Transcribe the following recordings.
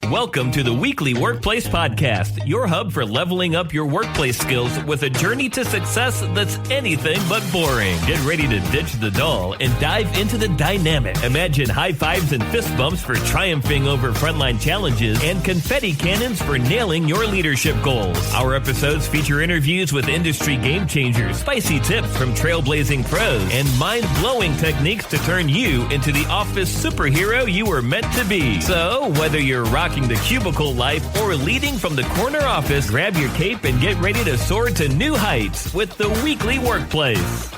Welcome to the Weekly Workplace Podcast, your hub for leveling up your workplace skills with a journey to success that's anything but boring. Get ready to ditch the dull and dive into the dynamic. Imagine high fives and fist bumps for triumphing over frontline challenges and confetti cannons for nailing your leadership goals. Our episodes feature interviews with industry game changers, spicy tips from trailblazing pros, and mind-blowing techniques to turn you into the office superhero you were meant to be. So, whether you're rocking the cubicle life or leading from the corner office, grab your cape and get ready to soar to new heights with the Weekly Workplace.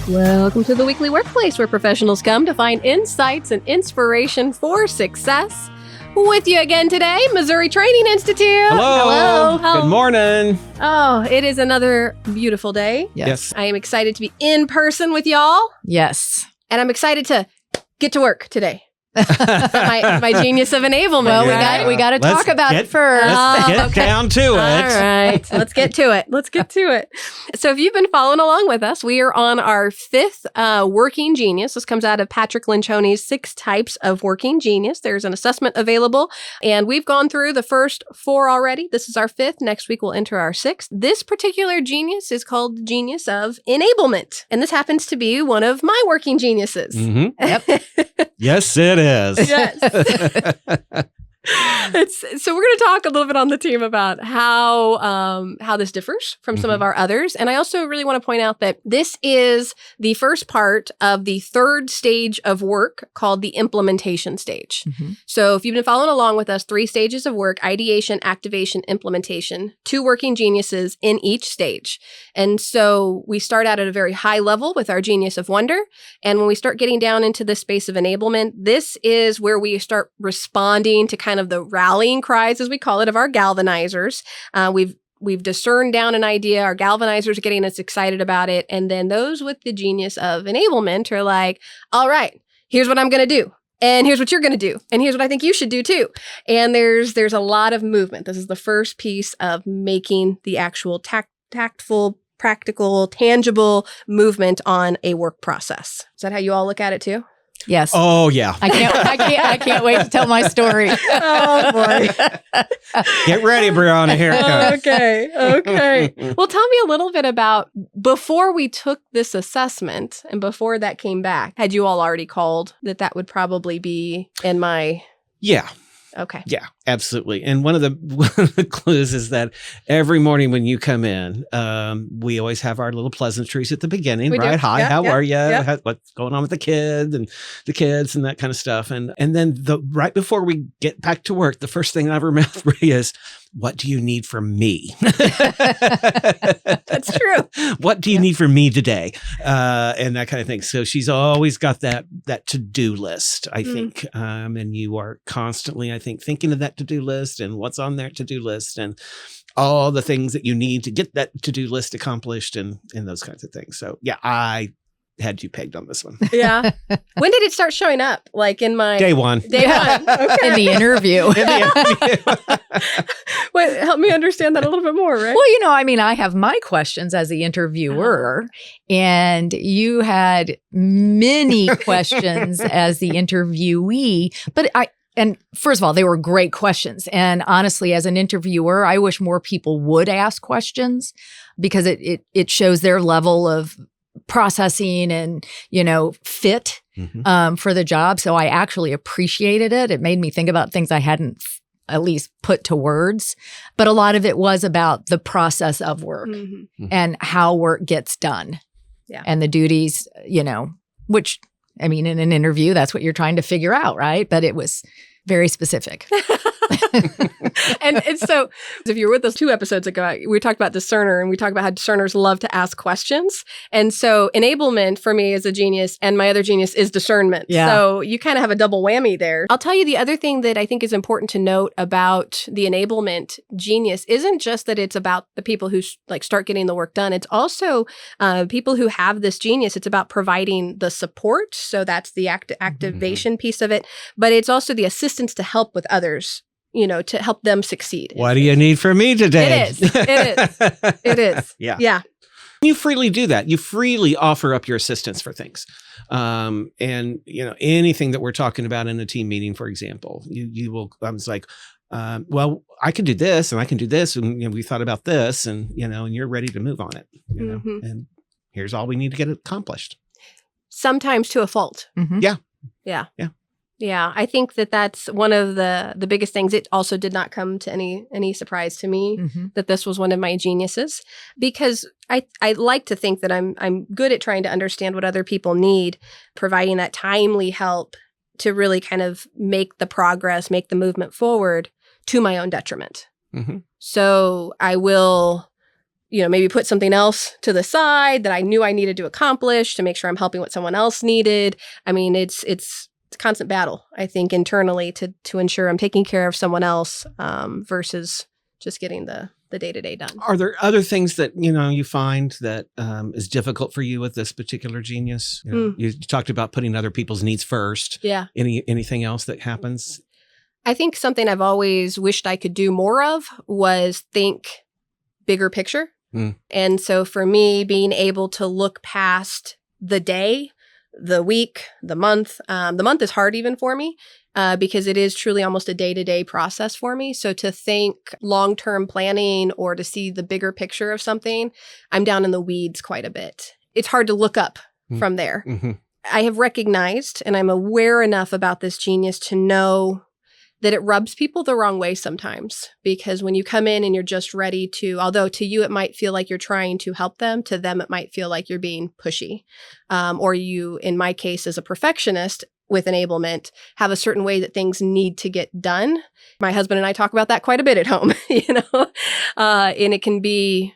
Welcome to the Weekly Workplace, where professionals come to find insights and inspiration for success. With you again today, Missouri Training Institute. Hello. Good morning. Oh, it is another beautiful day. Yes. I am excited to be in person with y'all. Yes. And I'm excited to get to work today. my Genius of Enablement. Well, we got to talk about it first. Let's get down to it. All right. Let's get to it. So if you've been following along with us, we are on our fifth Working Genius. This comes out of Patrick Lencioni's 6 Types of Working Genius. There's an assessment available, and we've gone through the first 4 already. This is our 5th. Next week, we'll enter our 6th. This particular genius is called Genius of Enablement, and this happens to be one of my working geniuses. Mm-hmm. Yep. Yes, it is. Yes. So we're going to talk a little bit on the team about how this differs from some of our others. And I also really want to point out that this is the first part of the 3rd stage of work called the implementation stage. Mm-hmm. So if you've been following along with us, 3 stages of work: ideation, activation, implementation, 2 working geniuses in each stage. And so we start out at a very high level with our Genius of Wonder. And when we start getting down into the space of enablement, this is where we start responding to kind of the rallying cries, as we call it, of our galvanizers. We've discerned down an idea. Our galvanizers are getting us excited about it. And then those with the Genius of Enablement are like, all right, here's what I'm going to do. And here's what you're going to do. And here's what I think you should do too. And there's a lot of movement. This is the first piece of making the actual tactful, practical, tangible movement on a work process. Is that how you all look at it too? Yes. Oh, yeah. I can't wait to tell my story. Oh, boy. Get ready, Bryana. Here it comes. Okay. Well, tell me a little bit about before we took this assessment and before that came back. Had you all already called that would probably be in my... Yeah. Okay. Yeah, absolutely. And one of the clues is that every morning when you come in, we always have our little pleasantries at the beginning, We right? do. Hi, Yeah, how yeah, are you? yeah. What's going on with the kids and that kind of stuff. And then right before we get back to work, the first thing out of her mouth really is, what do you need from me? That's true. What do you need from me today? And that kind of thing. So she's always got that to-do list, I think. And you are constantly, I think, thinking of that to-do list and what's on that to-do list and all the things that you need to get that to-do list accomplished and those kinds of things. So yeah, I had you pegged on this one. Yeah. When did it start showing up? Like in my... Day one. Day one. Okay. In the interview. Wait, help me understand that a little bit more, right? Well, I have my questions as the interviewer, and you had many questions as the interviewee. And first of all, they were great questions. And honestly, as an interviewer, I wish more people would ask questions because it shows their level of processing and, fit for the job. So I actually appreciated it. It made me think about things I hadn't at least put to words. But a lot of it was about the process of work and how work gets done. Yeah. And the duties, which, in an interview, that's what you're trying to figure out, right? But it was very specific. And so if you were with us 2 episodes ago, we talked about discerner and we talked about how discerners love to ask questions. And so enablement for me is a genius and my other genius is discernment. Yeah. So you kind of have a double whammy there. I'll tell you the other thing that I think is important to note about the enablement genius isn't just that it's about the people who start getting the work done. It's also people who have this genius. It's about providing the support. So that's the activation piece of it. But it's also the assistance to help with others, to help them succeed. What do you need from me today? It is. Yeah. You freely do that. You freely offer up your assistance for things. And, anything that we're talking about in a team meeting, for example, you will, I was like, well, I can do this and I can do this. And, we thought about this and you're ready to move on it, and here's all we need to get accomplished. Sometimes to a fault. Mm-hmm. Yeah. Yeah, I think that's one of the biggest things. It also did not come to any surprise to me that this was one of my geniuses, because I like to think that I'm good at trying to understand what other people need, providing that timely help to really kind of make the progress, make the movement forward to my own detriment. Mm-hmm. So I will, maybe put something else to the side that I knew I needed to accomplish to make sure I'm helping what someone else needed. I mean, it's a constant battle, I think, internally to ensure I'm taking care of someone else versus just getting the day-to-day done. Are there other things that, you find that is difficult for you with this particular genius? You talked about putting other people's needs first. Yeah. Anything else that happens? I think something I've always wished I could do more of was think bigger picture. And so for me, being able to look past the day, the week, the month is hard even for me because it is truly almost a day-to-day process for me. So to think long-term planning or to see the bigger picture of something, I'm down in the weeds quite a bit. It's hard to look up from there. Mm-hmm. I have recognized and I'm aware enough about this genius to know that it rubs people the wrong way sometimes, because when you come in and you're just ready to, although to you it might feel like you're trying to help them, to them it might feel like you're being pushy. Or you, in my case as a perfectionist with enablement, have a certain way that things need to get done. My husband and I talk about that quite a bit at home, and it can be...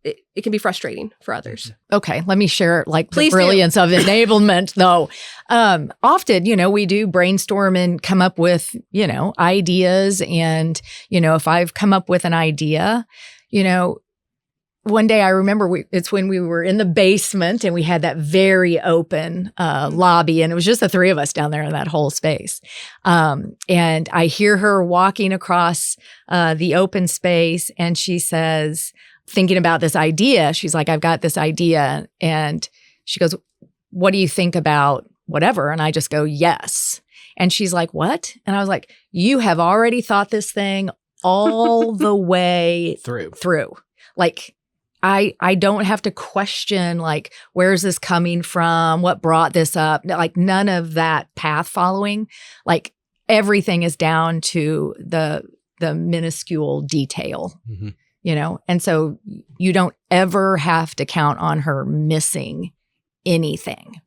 It can be frustrating for others. Okay, let me share Please the brilliance of enablement, though. Often, we do brainstorm and come up with, ideas. And, if I've come up with an idea, one day I remember it's when we were in the basement and we had that very open lobby, and it was just the three of us down there in that whole space. And I hear her walking across the open space, and she says, thinking about this idea, she's like, I've got this idea. And she goes, what do you think about whatever? And I just go, yes. And she's like, what? And I was like, you have already thought this thing all the way through. Like, I don't have to question, like, where's this coming from? What brought this up? Like, none of that path following. Like, everything is down to the minuscule detail. Mm-hmm. And so you don't ever have to count on her missing anything.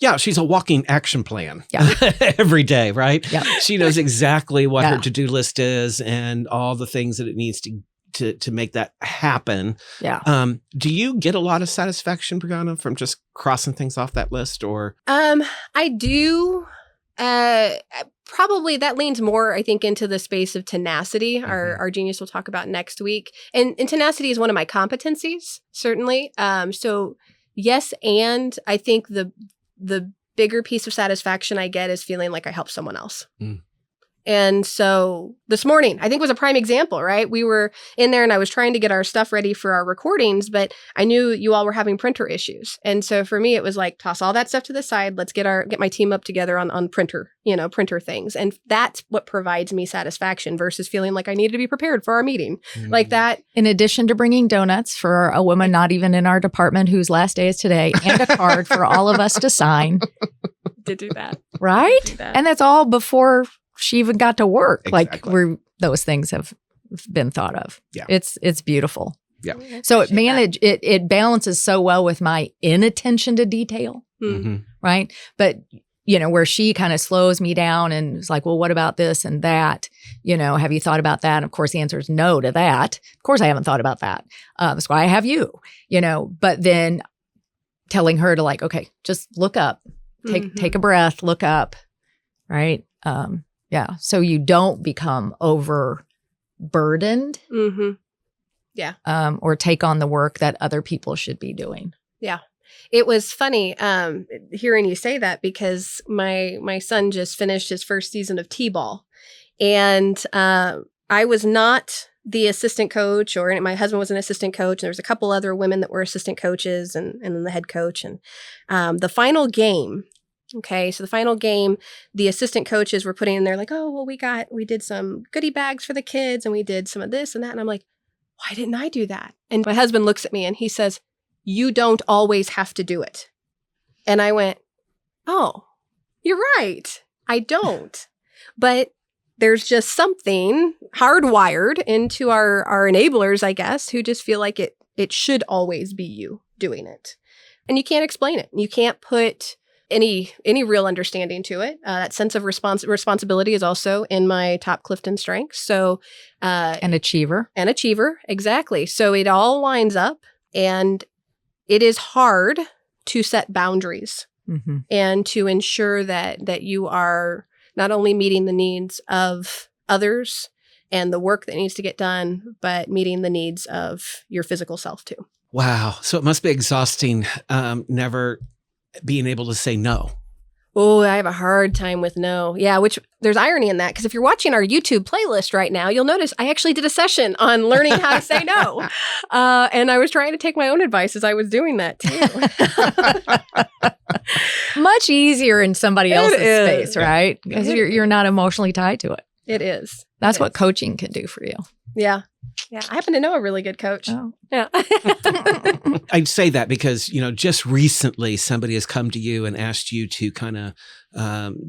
Yeah, she's a walking action plan. Yeah. Every day, right? Yeah. She knows exactly what her to-do list is and all the things that it needs to make that happen. Yeah. Do you get a lot of satisfaction, Bryana, from just crossing things off that list, or? I do. Probably that leans more, I think, into the space of tenacity. Mm-hmm. Our genius we'll talk about next week. And tenacity is one of my competencies, certainly. So yes, and I think the bigger piece of satisfaction I get is feeling like I helped someone else. Mm. And so this morning, I think was a prime example, right? We were in there and I was trying to get our stuff ready for our recordings, but I knew you all were having printer issues. And so for me, it was like, toss all that stuff to the side. Let's get my team up together on printer things. And that's what provides me satisfaction versus feeling like I needed to be prepared for our meeting. Mm. Like that. In addition to bringing donuts for a woman not even in our department whose last day is today, and a card for all of us to sign. Did do that. Right? Did that. And that's all before she even got to work. Exactly. Like those things have been thought of. Yeah. It's beautiful. Yeah. So it balances so well with my inattention to detail. Mm-hmm. Right. But where she kind of slows me down and is like, well, what about this and that? Have you thought about that? And of course the answer is no to that. Of course I haven't thought about that. That's why I have you, but then telling her to like, okay, just look up, take a breath, look up. Right. Yeah. So you don't become overburdened. Mm-hmm. Yeah. Or take on the work that other people should be doing. Yeah. It was funny hearing you say that because my son just finished his first season of T-ball. And I was not the assistant coach, or my husband was an assistant coach, and there was a couple other women that were assistant coaches, and then the head coach. And the final game, okay, so the final game, the assistant coaches were putting in there like, oh, well, we did some goodie bags for the kids, and we did some of this and that. And I'm like, why didn't I do that? And my husband looks at me and he says, you don't always have to do it. And I went, oh, you're right. I don't. But there's just something hardwired into our enablers, I guess, who just feel like it should always be you doing it. And you can't explain it. You can't put any real understanding to it. That sense of responsibility is also in my top Clifton strengths. So An achiever. Exactly. So it all lines up, and it is hard to set boundaries and to ensure that you are not only meeting the needs of others and the work that needs to get done, but meeting the needs of your physical self too. Wow. So it must be exhausting, never being able to say no. Oh, I have a hard time with no. Yeah, which there's irony in that, because if you're watching our YouTube playlist right now, you'll notice I actually did a session on learning how to say no. And I was trying to take my own advice as I was doing that too. Much easier in somebody else's space, right? Because you're not emotionally tied to it. It is. That's what coaching can do for you. Yeah. Yeah. I happen to know a really good coach. Oh. Yeah. I'd say that because, just recently somebody has come to you and asked you to kind of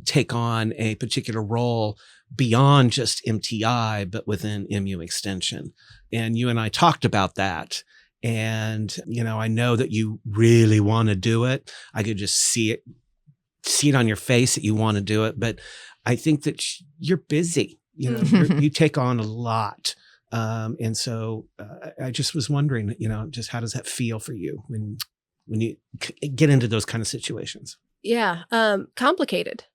take on a particular role beyond just MTI, but within MU Extension. And you and I talked about that. And, I know that you really want to do it. I could just see it on your face that you want to do it. But I think that you're busy. You take on a lot. And so I just was wondering, just how does that feel for you when you get into those kind of situations? Yeah. Complicated,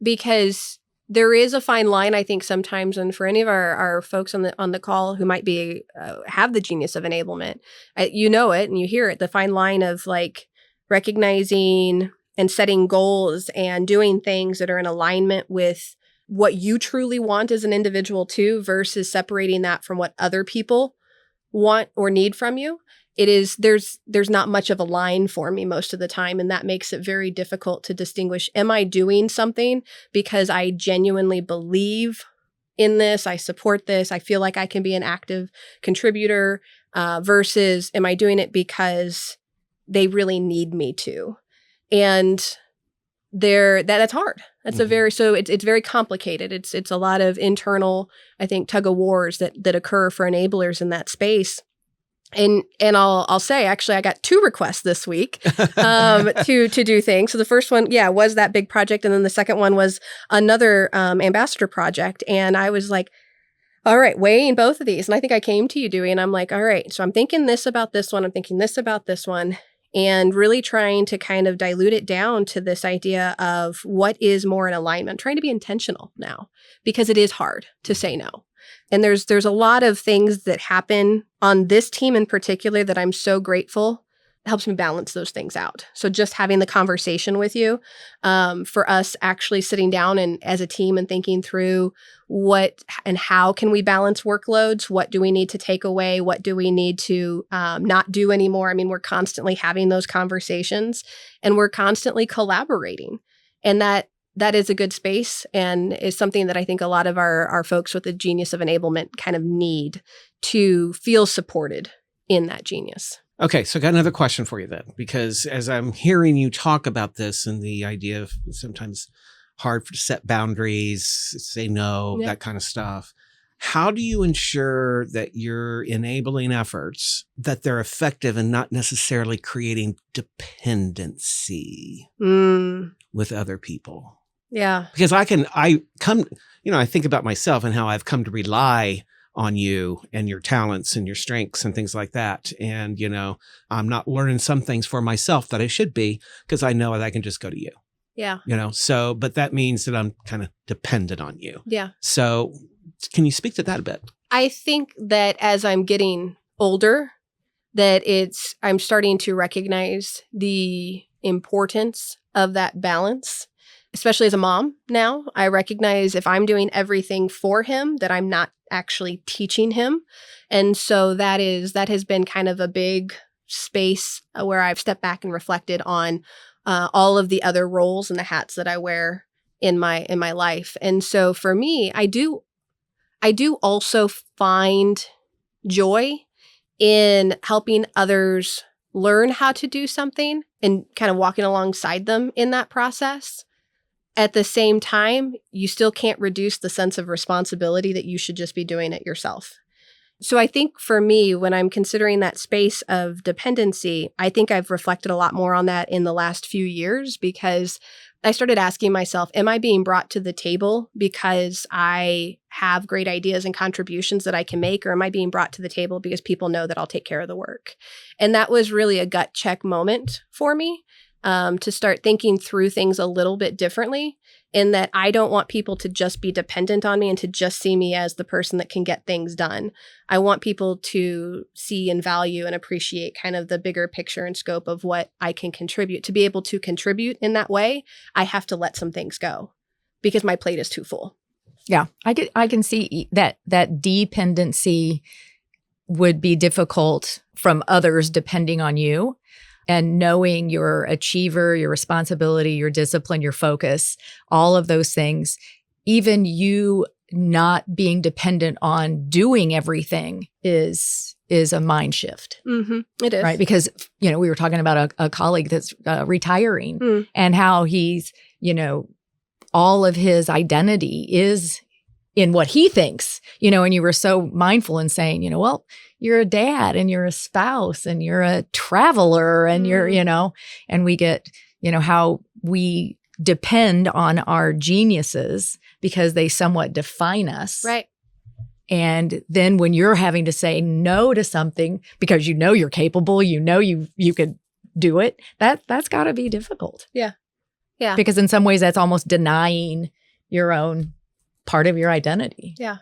because there is a fine line, I think, sometimes. And for any of our folks on the call who might be have the genius of enablement, you know it and you hear it, the fine line of like recognizing and setting goals and doing things that are in alignment with what you truly want as an individual too, versus separating that from what other people want or need from you. There's not much of a line for me most of the time. And that makes it very difficult to distinguish, am I doing something because I genuinely believe in this, I support this, I feel like I can be an active contributor, versus am I doing it because they really need me to? And that's hard. That's it's very complicated. It's a lot of internal, I think, tug of wars that occur for enablers in that space. And I'll say, actually, I got 2 requests this week to do things. So the first one, was that big project. And then the second one was another ambassador project. And I was like, all right, weighing both of these. And I think I came to you, Dewey, and I'm like, all right, so I'm thinking this about this one. I'm thinking this about this one. And really trying to kind of dilute it down to this idea of what is more in alignment, trying to be intentional now, because it is hard to say no. And there's a lot of things that happen on this team in particular that I'm so grateful. It helps me balance those things out. So just having the conversation with you, for us actually sitting down and as a team and thinking through what and how can we balance workloads? What do we need to take away? What do we need to not do anymore? I mean, we're constantly having those conversations and we're constantly collaborating. And that is a good space and is something that I think a lot of our folks with the genius of enablement kind of need to feel supported in that genius. Okay, so I got another question for you then, because as I'm hearing you talk about this and the idea of sometimes hard to set boundaries, say no, that kind of stuff, how do you ensure that you're enabling efforts, that they're effective and not necessarily creating dependency with other people? Yeah. Because I think about myself and how I've come to rely on you and your talents and your strengths and things like that. And, I'm not learning some things for myself that I should be because I know that I can just go to you. Yeah. But that means that I'm kind of dependent on you. Yeah. So can you speak to that a bit? I think that as I'm getting older, that I'm starting to recognize the importance of that balance. especially as a mom now, I recognize if I'm doing everything for him, that I'm not actually teaching him. And so that has been kind of a big space where I've stepped back and reflected on all of the other roles and the hats that I wear in my life. And so for me, I do also find joy in helping others learn how to do something and kind of walking alongside them in that process. At the same time, you still can't reduce the sense of responsibility that you should just be doing it yourself. So I think for me, when I'm considering that space of dependency, I think I've reflected a lot more on that in the last few years, because I started asking myself, am I being brought to the table because I have great ideas and contributions that I can make, or am I being brought to the table because people know that I'll take care of the work? And that was really a gut check moment for me, to start thinking through things a little bit differently, in that I don't want people to just be dependent on me and to just see me as the person that can get things done. I want people to see and value and appreciate kind of the bigger picture and scope of what I can contribute. To be able to contribute in that way, I have to let some things go because my plate is too full. Yeah, I can see that dependency would be difficult from others depending on you. And knowing your achiever, your responsibility, your discipline, your focus, all of those things, even you not being dependent on doing everything is a mind shift. Mm-hmm. It is. Right? Because, we were talking about a colleague that's retiring and how he's, all of his identity is in what he thinks, and you were so mindful in saying, well, you're a dad and you're a spouse and you're a traveler and you're, and we get, how we depend on our geniuses because they somewhat define us. Right. And then when you're having to say no to something because you're capable, you could do it, that's got to be difficult. Yeah. Yeah. Because in some ways that's almost denying your own part of your identity. Yeah.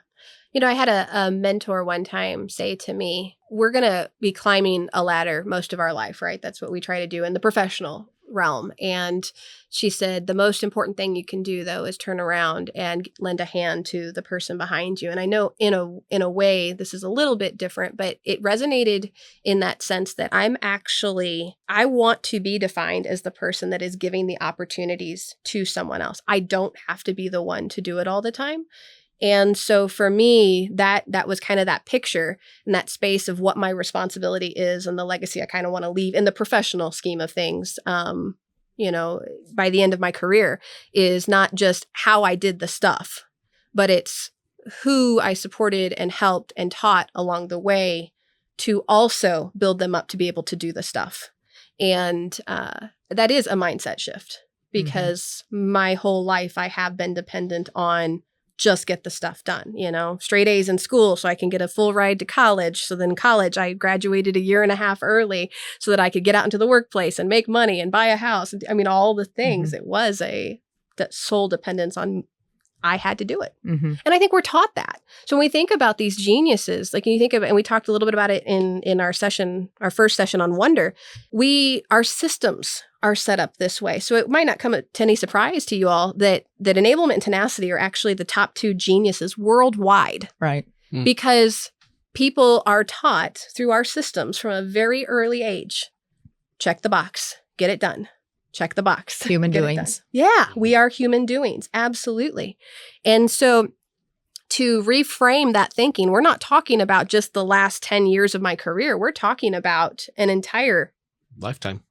I had a mentor one time say to me, we're going to be climbing a ladder most of our life, right? That's what we try to do in the professional realm. And she said, the most important thing you can do, though, is turn around and lend a hand to the person behind you. And I know in a way, this is a little bit different, but it resonated in that sense that I want to be defined as the person that is giving the opportunities to someone else. I don't have to be the one to do it all the time. And so for me, that was kind of that picture and that space of what my responsibility is and the legacy I kind of want to leave in the professional scheme of things, by the end of my career, is not just how I did the stuff, but it's who I supported and helped and taught along the way to also build them up to be able to do the stuff. And that is a mindset shift, because my whole life I have been dependent on just get the stuff done, straight A's in school so I can get a full ride to college. So then college, I graduated a year and a half early so that I could get out into the workplace and make money and buy a house. I mean, all the things. It was that sole dependence on, I had to do it. And I think we're taught that. So when we think about these geniuses, like you think of, and we talked a little bit about it in our first session on wonder, our systems are set up this way. So it might not come to any surprise to you all that enablement and tenacity are actually the top two geniuses worldwide. Right. Because people are taught through our systems from a very early age, check the box, get it done. Check the box. Human doings. Yeah, we are human doings. Absolutely. And so to reframe that thinking, we're not talking about just the last 10 years of my career. We're talking about an entire lifetime.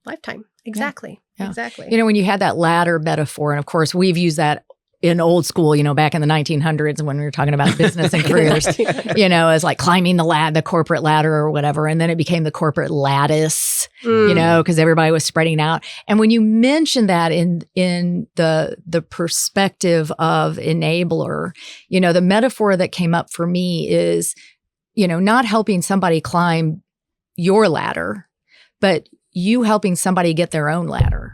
Exactly. Yeah. Exactly. When you had that ladder metaphor, and of course, we've used that in old school, back in the 1900s when we were talking about business and careers, as like climbing the corporate ladder or whatever. And then it became the corporate lattice, because everybody was spreading out. And when you mention that in the perspective of enabler, the metaphor that came up for me is, not helping somebody climb your ladder, but you helping somebody get their own ladder.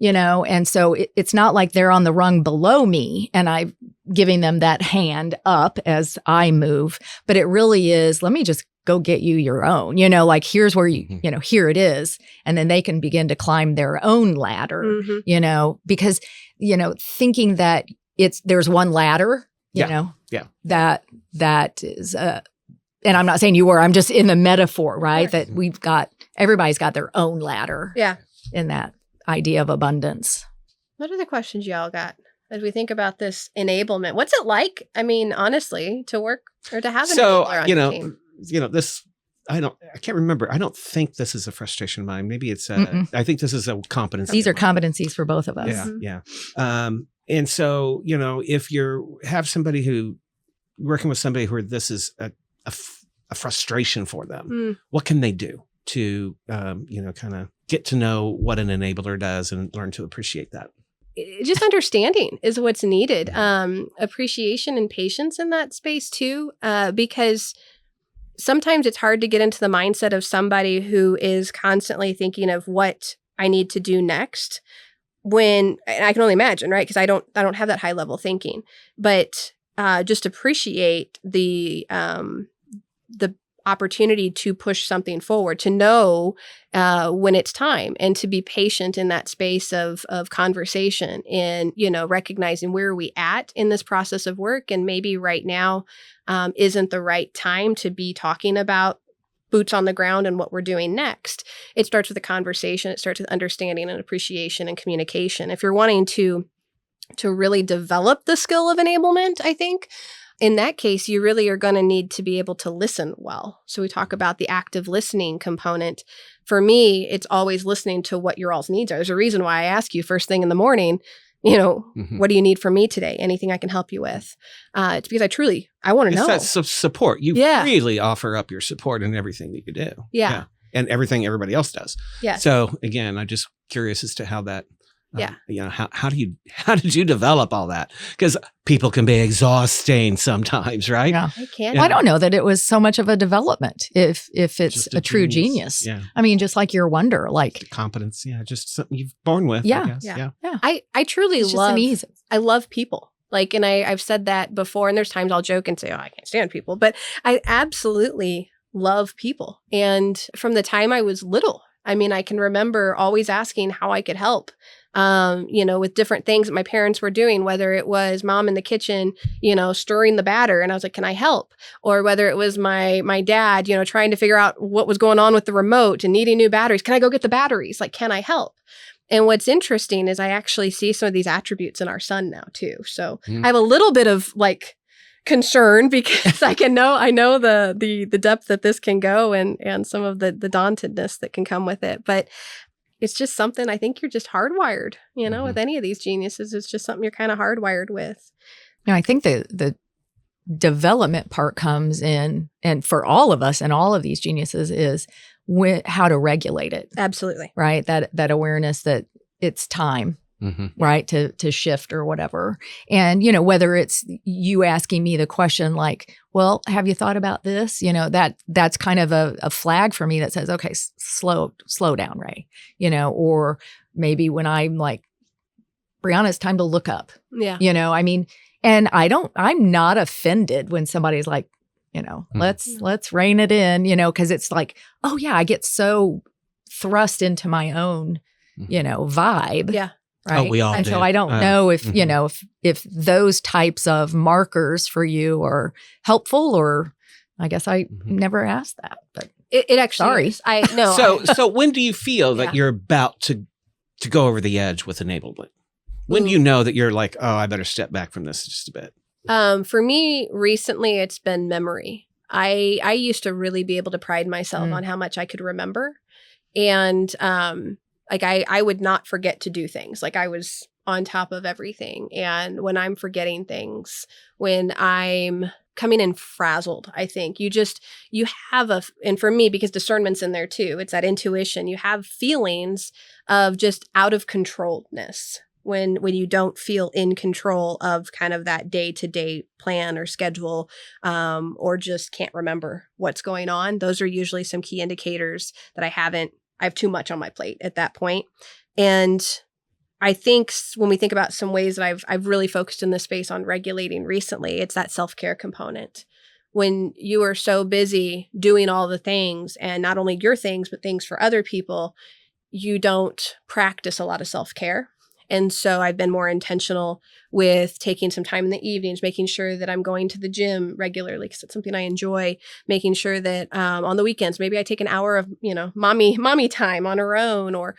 And so it's not like they're on the rung below me and I'm giving them that hand up as I move, but it really is, let me just go get you your own, like here's where here it is. And then they can begin to climb their own ladder, because thinking that there's one ladder, that is, and I'm not saying you were, I'm just in the metaphor, right? That everybody's got their own ladder. Yeah. In that idea of abundance. What other questions y'all got as we think about this enablement? What's it like? I mean, honestly, to work or to have an enabler on your team? This, I can't remember. I don't think this is a frustration of mine. Maybe it's, I think this is a competency. These are competencies for both of us. Yeah. Yeah. And so, if you have somebody working with somebody who this is a frustration for them, what can they do to, kind of get to know what an enabler does and learn to appreciate that? Just understanding is what's needed. Appreciation and patience in that space too, because sometimes it's hard to get into the mindset of somebody who is constantly thinking of what I need to do next. And I can only imagine, right? Because I don't have that high level thinking, but just appreciate the opportunity to push something forward, to know when it's time, and to be patient in that space of conversation, and recognizing where are we at in this process of work, and maybe right now isn't the right time to be talking about boots on the ground and what we're doing next. It starts with a conversation. It starts with understanding and appreciation and communication. If you're wanting to really develop the skill of enablement, I think in that case, you really are going to need to be able to listen well. So we talk about the active listening component. For me, it's always listening to what your all's needs are. There's a reason why I ask you first thing in the morning, what do you need from me today? Anything I can help you with? It's because I want to know. It's that support. You really offer up your support in everything that you do. Yeah. And everything everybody else does. Yeah. So again, I'm just curious as to how that, how did you develop all that? Because people can be exhausting sometimes, right? Yeah. They can. Well, I don't know that it was so much of a development if it's just a true genius. Yeah. I mean, just like your wonder, like competence. Yeah. Just something you've born with. Yeah. I guess. Yeah. Yeah. I truly it's just an ease. I love people. Like, and I've said that before, and there's times I'll joke and say, I can't stand people, but I absolutely love people. And from the time I was little, I mean, I can remember always asking how I could help, with different things that my parents were doing, whether it was mom in the kitchen, stirring the batter. And I was like, can I help? Or whether it was my dad, trying to figure out what was going on with the remote and needing new batteries. Can I go get the batteries? Like, can I help? And what's interesting is I actually see some of these attributes in our son now too. So I have a little bit of concern because I know the depth that this can go and some of the dauntedness that can come with it. But it's just something I think you're just hardwired, with any of these geniuses. It's just something you're kind of hardwired with. I think the development part comes in, and for all of us and all of these geniuses, is how to regulate it. Absolutely. Right? That awareness that it's time. Right, to shift or whatever. And, whether it's you asking me the question like, well, have you thought about this? That's kind of a flag for me that says, okay, slow down, Ray. Or maybe when I'm like, Bryana, it's time to look up. Yeah. And I'm not offended when somebody's like, let's rein it in, because it's like, oh yeah, I get so thrust into my own, vibe. Yeah. Right. Oh, we all and do. so I don't know if, if those types of markers for you are helpful, or I guess I never asked that, but it actually is. I know. So when do you feel that you're about to go over the edge with enablement? When do you know that you're like, oh, I better step back from this just a bit? For me, recently, it's been memory. I used to really be able to pride myself on how much I could remember. And, I would not forget to do things. Like, I was on top of everything. And when I'm forgetting things, when I'm coming in frazzled, I think you have and for me, because discernment's in there too, it's that intuition. You have feelings of just out of controlledness when you don't feel in control of kind of that day-to-day plan or schedule, or just can't remember what's going on. Those are usually some key indicators that I have too much on my plate at that point. And I think when we think about some ways that I've really focused in this space on regulating recently, it's that self-care component. When you are so busy doing all the things, and not only your things, but things for other people, you don't practice a lot of self-care. And so I've been more intentional with taking some time in the evenings, making sure that I'm going to the gym regularly because it's something I enjoy, making sure that on the weekends, maybe I take an hour of, mommy time on her own, or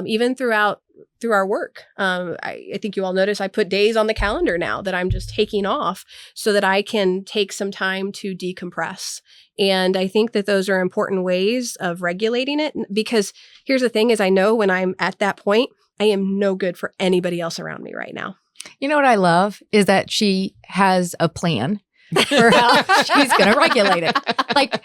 even through our work. I think you all notice I put days on the calendar now that I'm just taking off so that I can take some time to decompress. And I think that those are important ways of regulating it, because here's the thing is I know when I'm at that point, I am no good for anybody else around me right now. You know what I love is that she has a plan for how she's going to regulate it. Like,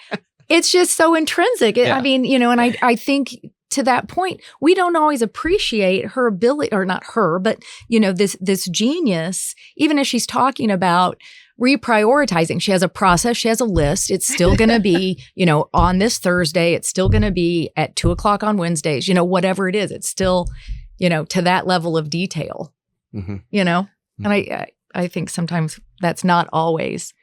it's just so intrinsic. I mean, and I think to that point, we don't always appreciate her ability, or not her, but, this genius, even as she's talking about reprioritizing. She has a process. She has a list. It's still going to be, on this Thursday. It's still going to be at 2:00 on Wednesdays, whatever it is. It's still, to that level of detail, And I think sometimes that's not always,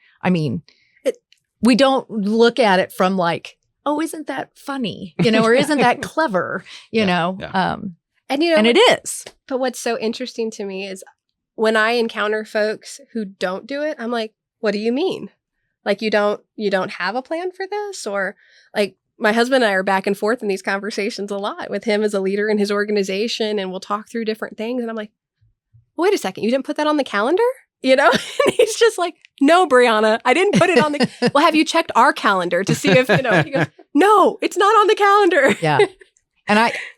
we don't look at it from like, oh, isn't that funny? Or isn't that clever? And it is. But what's so interesting to me is when I encounter folks who don't do it, I'm like, what do you mean? Like, you don't have a plan for this? Or like, my husband and I are back and forth in these conversations a lot with him as a leader in his organization, and we'll talk through different things. And I'm like, wait a second, you didn't put that on the calendar? And he's just like, no, Bryana, I didn't put it on the, well, have you checked our calendar to see if, he goes, no, it's not on the calendar. Yeah.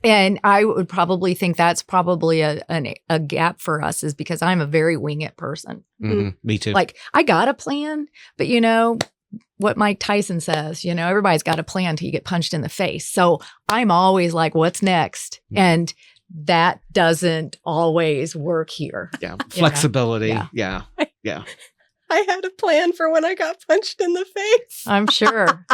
And I would probably think that's probably a gap for us, is because I'm a very wing it person. Mm-hmm. Me too. Like, I got a plan, but what Mike Tyson says, everybody's got a plan till you get punched in the face. So I'm always like, what's next? Mm-hmm. And that doesn't always work here. Yeah. Flexibility. Yeah. I had a plan for when I got punched in the face. I'm sure.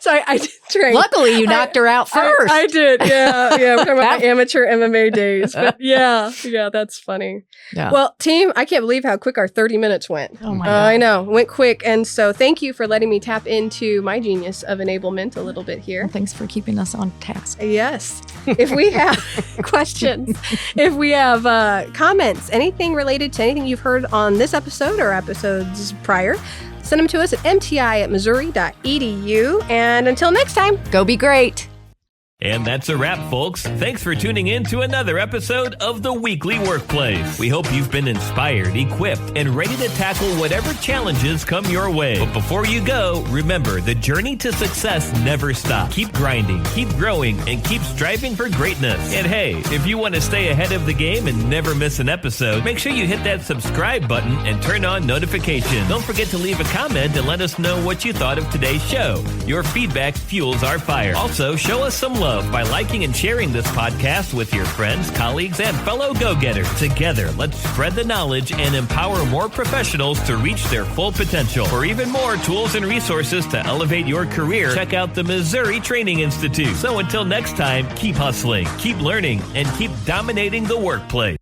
So I did train. Luckily, you knocked her out first. I did. Yeah. We're talking about my amateur MMA days. But yeah, that's funny. Yeah. Well, team, I can't believe how quick our 30 minutes went. Oh my God. I know. Went quick. And so thank you for letting me tap into my Genius of Enablement a little bit here. Well, thanks for keeping us on task. Yes. If we have questions, if we have comments, anything related to anything you've heard on this episode or episodes prior, send them to us at mti@missouri.edu. And until next time, go be great. And that's a wrap, folks. Thanks for tuning in to another episode of The Weekly Workplace. We hope you've been inspired, equipped, and ready to tackle whatever challenges come your way. But before you go, remember, the journey to success never stops. Keep grinding, keep growing, and keep striving for greatness. And hey, if you want to stay ahead of the game and never miss an episode, make sure you hit that subscribe button and turn on notifications. Don't forget to leave a comment and let us know what you thought of today's show. Your feedback fuels our fire. Also, show us some love by liking and sharing this podcast with your friends, colleagues, and fellow go-getters. Together, let's spread the knowledge and empower more professionals to reach their full potential. For even more tools and resources to elevate your career, check out the Missouri Training Institute. So until next time, keep hustling, keep learning, and keep dominating the workplace.